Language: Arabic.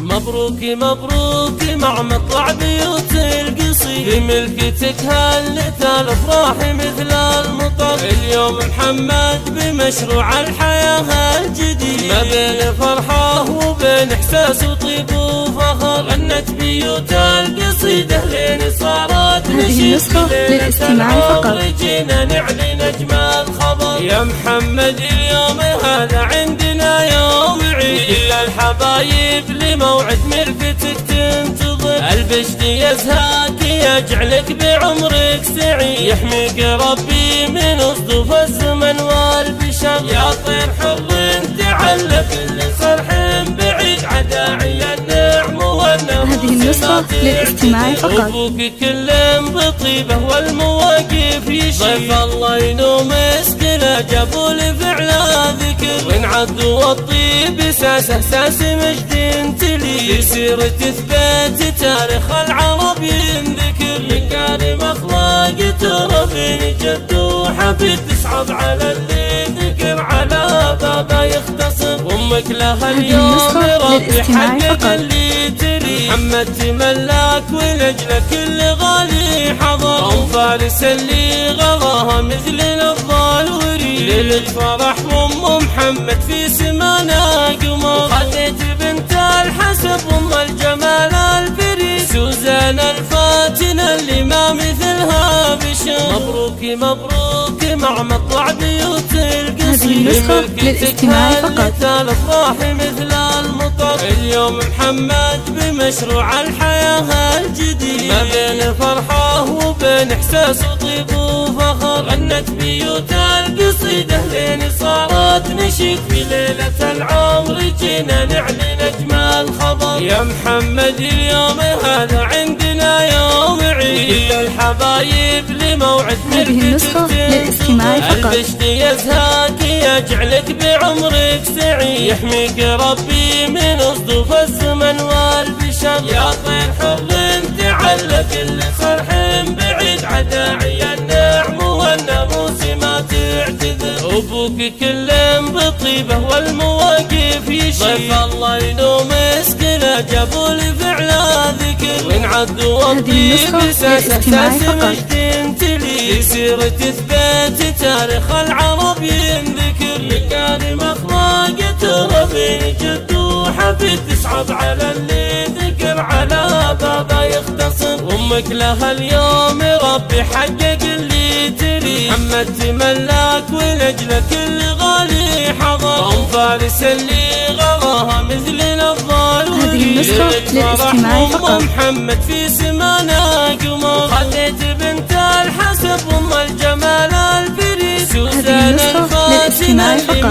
مبروك مبروك مع مطلع بيوت القصيد، بملكتك هلت الافراح مثل المطر. اليوم محمد بمشروع الحياة الجديد، ما بين فرحة وبين احساس وطيب وفخر. غنت بيوت القصيدة لين صارت نشيد، للاستماع فقط. رجينا نعلن اجمل خبر. يا محمد اليوم هذا عندنا يوم عيد، كل الحبايب لموعد ملكتك تنتظر. البشت يزهاك يجعلك بعمرك سعيد، يحميك ربي من اصدف الزمن والبشر. يا طير حر تعلق كل صرح بعيد، عداعي النعم والنمو. هذه النسخة للاستماع فقط. أبوك كلهم بطيبه والمواقف يشيل، ضيف الله ينوم اسكنه جابوا لفعله ذكر. وانعد والطيب ساسه ساس مجد تلي، بسيرة تثبت تاريخ العرب ينذكر. مكارم اخلاق تربي جد وحفيد، تصعب على اللي ذكر على بابا يختصر. امك لها اليوم ربي حقق اللي تري، محمد تملاك ولجلك كل غالي حضر. ام فارس اللي غلاها مثل الافضال وري، ليلة فرح ام محمد في سمانا قمر. خديت بنت الحسب ام الجمال الفري، سوزان الفاتنة اللي ما مثلها بشر. مبروك مبروك مع مطلع بيوت القصيد، للاستماع فقط. الافراح مثل المطر. اليوم محمد بمشروع الحياة الجديد، ما بين فرحة وبين احساس وطيب وفخر. غنت بيوت القصيدة لين صارت نشيد، في ليلة العمر جينا نعلن اجمل خبر. يا محمد اليوم هذا عندنا يوم عيد، كل الحبايب لموعد هذه النسخة للاستماع فقط. البشت يزهاك يجعلك بعمرك سعيد، يحميك ربي من اصدف الزمن والبشر. يا طير حر تعلق كل صرح بعيد، عداعي النعم والناموس ما تعتذر. ابوك كلهم بطيبه والمواقف يشيل، ضيف الله ينوم اسكنه جابوا لفعله ذكر. وانعد والطيب ساسه ساس مجد تلي، سيرة تثبت تاريخ العرب ينذكر. مكارم اخلاق تربي جد وحفيد، تصعب على اللي ذكر على بابا يختصر. امك لها اليوم ربي حقق اللي تري، محمد تملاك ولجلك كل غالي حضر. ام فارس اللي غلاها مثل الافضال وري، هذه النسخة للاستماع فقط. محمد في سمانا قمر. خديت بنت الحسب ام الجمال الفري، سوزان الفاتنة اللي